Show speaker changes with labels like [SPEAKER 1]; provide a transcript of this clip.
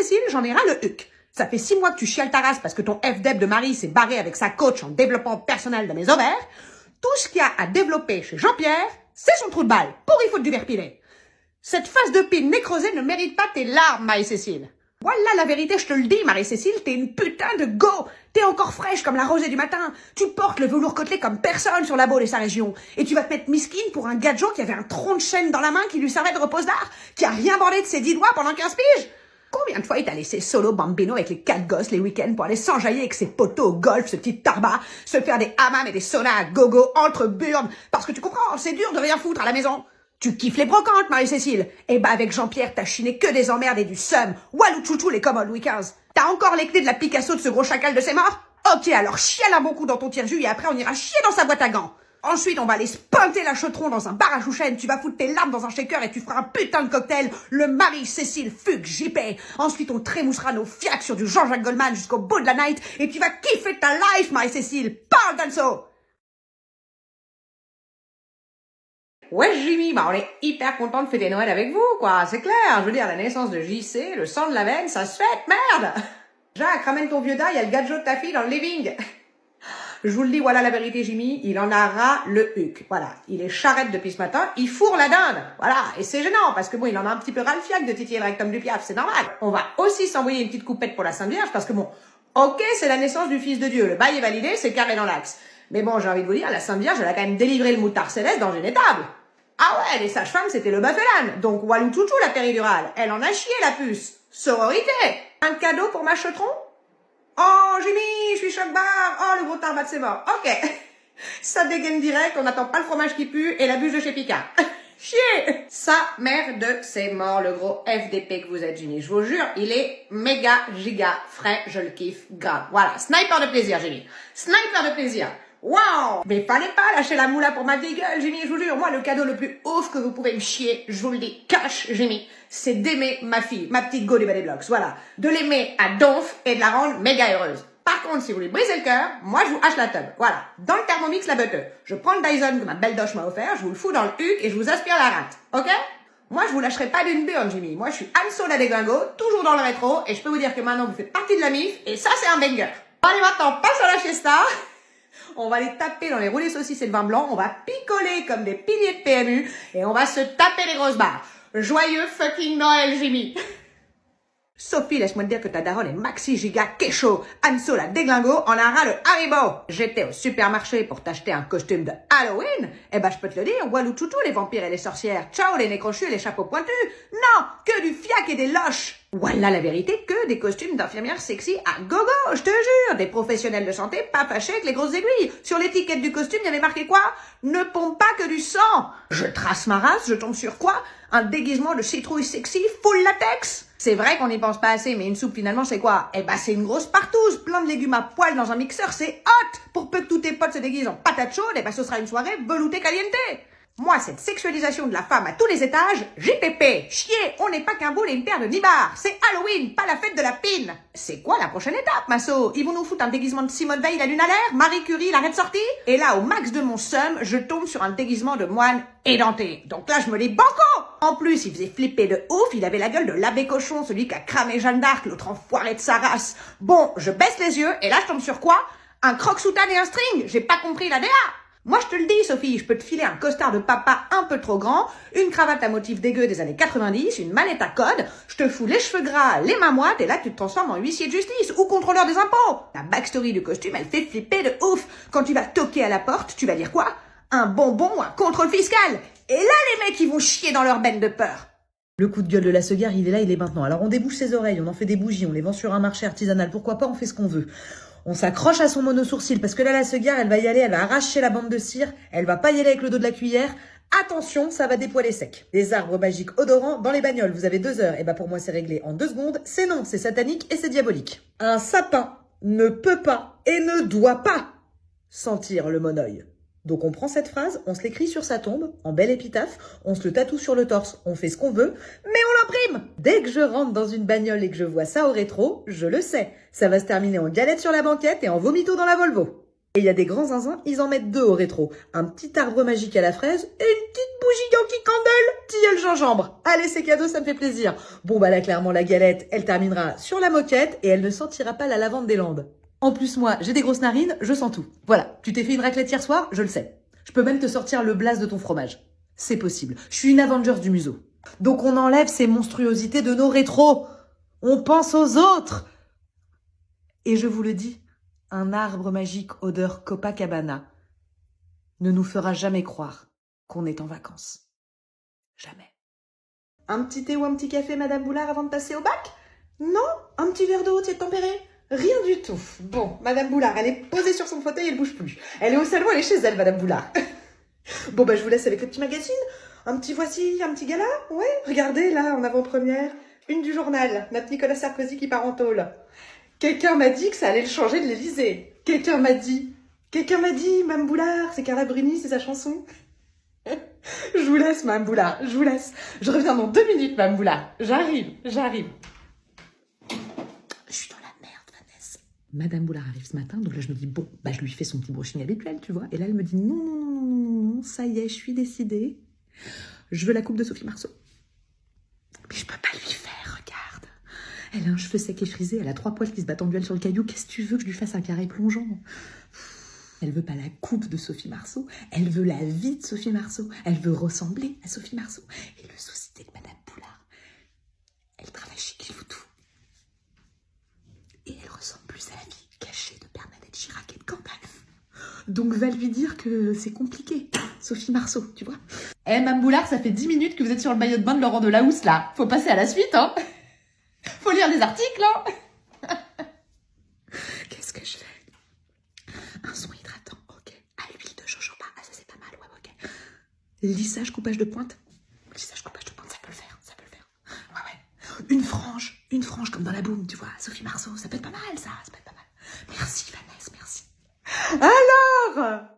[SPEAKER 1] Marie-Cécile, j'en ai ras le huc. Ça fait 6 mois que tu chiales ta race parce que ton FDEB de mari s'est barré avec sa coach en développement personnel de mes ovaires. Tout ce qu'il y a à développer chez Jean-Pierre, c'est son trou de balle. Pourri faute du verre pilé. Cette face de pine nécrosée ne mérite pas tes larmes, Marie-Cécile. Voilà la vérité, je te le dis, Marie-Cécile, t'es une putain de go. T'es encore fraîche comme la rosée du matin. Tu portes le velours côtelé comme personne sur la Baule et sa région. Et tu vas te mettre misquine pour un gadjo qui avait un tronc de chêne dans la main qui lui servait de repose d'art, qui a rien bandé de ses 10 doigts pendant 15 piges. Combien de fois il t'a laissé solo bambino avec les 4 gosses les week-ends pour aller s'enjailler avec ses potos au golf, ce petit tarba, se faire des hammams et des saunas à gogo entre burnes, parce que tu comprends, c'est dur de rien foutre à la maison. Tu kiffes les brocantes, Marie-Cécile. Eh ben, avec Jean-Pierre, t'as chiné que des emmerdes et du seum. Walou chouchou les commodes Louis XV. T'as encore les clés de la Picasso de ce gros chacal de ses morts? Ok, alors chiale un bon coup dans ton tire-jus et après on ira chier dans sa boîte à gants. Ensuite, on va aller se pinter la chautron dans un bar à chouchen. Tu vas foutre tes larmes dans un shaker et tu feras un putain de cocktail. Le Marie-Cécile Fugue JP. Ensuite, on trémoussera nos fiacs sur du Jean-Jacques Goldman jusqu'au bout de la night. Et tu vas kiffer ta life, Marie-Cécile. Parle, Danso! Ouais, Jimmy, bah on est hyper content de fêter Noël avec vous, quoi. C'est clair. Je veux dire, la naissance de JC, le sang de la veine, ça se fête, merde! Jacques, ramène ton vieux dard, il y a le gadget de ta fille dans le living. Je vous le dis, voilà la vérité, Jimmy, il en a ras le huc. Voilà, il est charrette depuis ce matin, il fourre la dinde. Voilà, et c'est gênant, parce que bon, il en a un petit peu ras le fiac de titiller le rectum du Piaf, c'est normal. On va aussi s'envoyer une petite coupette pour la Sainte Vierge, parce que bon, ok, c'est la naissance du Fils de Dieu, le bail est validé, c'est carré dans l'axe. Mais bon, j'ai envie de vous dire, la Sainte Vierge, elle a quand même délivré le moutard céleste dans une étable. Ah ouais, les sages-femmes, c'était le baffelane. Donc, walou chouchou, la péridurale. Elle en a chié, la puce. Sororité. Un cadeau pour ma chautron? Oh, Jimmy, je suis choc-barre. Oh, le gros tarbat de ses morts. Ok. Ça dégaine direct, on n'attend pas le fromage qui pue et la bûche de chez Picard. Chier. Sa mère de ses morts, le gros FDP que vous êtes, Jimmy. Je vous jure, il est méga, giga, frais, je le kiffe, grave. Voilà, sniper de plaisir, Jimmy. Sniper de plaisir. Wow! Mais fallait pas lâcher la moula pour ma vieille gueule, Jimmy, je vous jure. Moi, le cadeau le plus ouf que vous pouvez me chier, je vous le dis, cash, Jimmy, c'est d'aimer ma fille, ma petite go du Ballet Blocks, voilà. De l'aimer à donf et de la rendre méga heureuse. Par contre, si vous lui brisez le cœur, moi, je vous hache la tub. Voilà. Dans le Thermomix, la butte. Je prends le Dyson que ma belle doche m'a offert, je vous le fous dans le huc et je vous aspire la rate. Ok? Moi, je vous lâcherai pas d'une burne, Jimmy. Moi, je suis Anso la déglingo, toujours dans le rétro, et je peux vous dire que maintenant, vous faites partie de la MIF, et ça, c'est un banger. Allez, maintenant, passe à la fiesta. On va les taper dans les roulés saucisses et le vin blanc, on va picoler comme des piliers de PMU, et on va se taper les grosses barres. Joyeux fucking Noël, Jimmy! Sophie, laisse-moi te dire que ta daronne est maxi giga kécho. Anso la déglingo en a ras le haribo. J'étais au supermarché pour t'acheter un costume de Halloween. Eh ben, je peux te le dire, walou toutou les vampires et les sorcières. Ciao les nez crochus et les chapeaux pointus. Non, que du fiac et des loches. Voilà la vérité, que des costumes d'infirmières sexy à gogo, je te jure. Des professionnels de santé pas fâchés avec les grosses aiguilles. Sur l'étiquette du costume, il y avait marqué quoi? Ne pompe pas que du sang. Je trace ma race, je tombe sur quoi? Un déguisement de citrouille sexy full latex. C'est vrai qu'on n'y pense pas assez, mais une soupe finalement c'est quoi? Eh ben c'est une grosse partouze, plein de légumes à poil dans un mixeur, c'est hot. Pour peu que tous tes potes se déguisent en patate chaude, eh ben ce sera une soirée veloutée caliente. Moi, cette sexualisation de la femme à tous les étages, JPP, chier, on n'est pas qu'un boule et une paire de nibards. C'est Halloween, pas la fête de la pine. C'est quoi la prochaine étape, Masso? Ils vont nous foutre un déguisement de Simone Veil, la lune à l'air, Marie Curie, l'arrêt de sortie? Et là, au max de mon seum, je tombe sur un déguisement de moine édenté. Donc là, je me dis banco! En plus, il faisait flipper de ouf, il avait la gueule de l'abbé cochon, celui qui a cramé Jeanne d'Arc, l'autre enfoiré de sa race. Bon, je baisse les yeux, et là, je tombe sur quoi? Un croque-soutane et un string. J'ai pas compris la DA. Moi, je te le dis, Sophie, je peux te filer un costard de papa un peu trop grand, une cravate à motif dégueu des années 90, une mallette à code, je te fous les cheveux gras, les mains moites, et là, tu te transformes en huissier de justice ou contrôleur des impôts. La backstory du costume, elle fait flipper de ouf. Quand tu vas toquer à la porte, tu vas dire quoi? Un bonbon ou un contrôle fiscal. Et là, les mecs, ils vont chier dans leur benne de peur.
[SPEAKER 2] Le coup de gueule de la Seguière, il est là, il est maintenant. Alors on débouche ses oreilles, on en fait des bougies, on les vend sur un marché artisanal. Pourquoi pas, on fait ce qu'on veut. On s'accroche à son mono-sourcil, parce que là, la Seguière, elle va y aller, elle va arracher la bande de cire, elle va pas y aller avec le dos de la cuillère. Attention, ça va dépoiler sec. Des arbres magiques odorants dans les bagnoles, vous avez 2 heures. Et bah pour moi, c'est réglé en 2 secondes. C'est non, c'est satanique et c'est diabolique. Un sapin ne peut pas et ne doit pas sentir le monoeil. Donc on prend cette phrase, on se l'écrit sur sa tombe, en belle épitaphe, on se le tatoue sur le torse, on fait ce qu'on veut, mais on l'imprime. Dès que je rentre dans une bagnole et que je vois ça au rétro, je le sais. Ça va se terminer en galette sur la banquette et en vomito dans la Volvo. Et il y a des grands zinzins, ils en mettent 2 au rétro. Un petit arbre magique à la fraise et une petite bougie Yankee Candle, tilleul gingembre. Allez, c'est cadeau, ça me fait plaisir. Bon, bah là, clairement, la galette, elle terminera sur la moquette et elle ne sentira pas la lavande des Landes. En plus, moi, j'ai des grosses narines, je sens tout. Voilà, tu t'es fait une raclette hier soir, je le sais. Je peux même te sortir le blaze de ton fromage. C'est possible. Je suis une Avengers du museau. Donc on enlève ces monstruosités de nos rétros. On pense aux autres. Et je vous le dis, un arbre magique odeur Copacabana ne nous fera jamais croire qu'on est en vacances. Jamais. Un petit thé ou un petit café, Madame Boulard, avant de passer au bac? Non? Un petit verre d'eau, tiède tempéré? Rien du tout. Bon, Madame Boulard, elle est posée sur son fauteuil, elle bouge plus. Elle est au salon, elle est chez elle, Madame Boulard. Bon, bah je vous laisse avec le petit magazine. Un petit voici, un petit gala. Ouais, regardez, là, en avant-première. Une du journal, notre Nicolas Sarkozy qui part en tôle. Quelqu'un m'a dit que ça allait le changer de l'Élysée. Quelqu'un m'a dit, Mme Boulard, c'est Carla Bruni, c'est sa chanson. Je vous laisse, Mme Boulard, je vous laisse. Je reviens dans 2 minutes, Mme Boulard. J'arrive. Je suis dans la merde, Vanessa. Madame Boulard arrive ce matin, donc là je me dis, bon, bah je lui fais son petit brushing habituel, tu vois. Et là elle me dit, non, ça y est, je suis décidée. Je veux la coupe de Sophie Marceau. Mais je peux pas lui faire, regarde. Elle a un cheveu sec et frisé, elle a 3 poils qui se battent en duel sur le caillou. Qu'est-ce que tu veux que je lui fasse un carré plongeant? Elle veut pas la coupe de Sophie Marceau, elle veut la vie de Sophie Marceau. Elle veut ressembler à Sophie Marceau. Et le souci, c'est que Madame Boulard, elle travaille chez Kiloutou. Et elle ressemble plus à la vie cachée de Bernadette Chirac et de Gandalf. Donc va lui dire que c'est compliqué, Sophie Marceau, tu vois. Eh, Mme Boulard, ça fait 10 minutes que vous êtes sur le maillot de bain de Laurent Delahousse, là. Faut passer à la suite, hein. Faut lire les articles, hein. Qu'est-ce que je fais? Un son hydratant, ok. À l'huile de jojoba, ah ça c'est pas mal, ouais, ok. Lissage, coupage de pointe. Lissage, coupage de pointe, ça peut le faire. Ouais. Une frange comme dans la boum, tu vois. Sophie Marceau, ça peut être pas mal, ça peut être pas mal. Merci, Vanessa, merci. Alors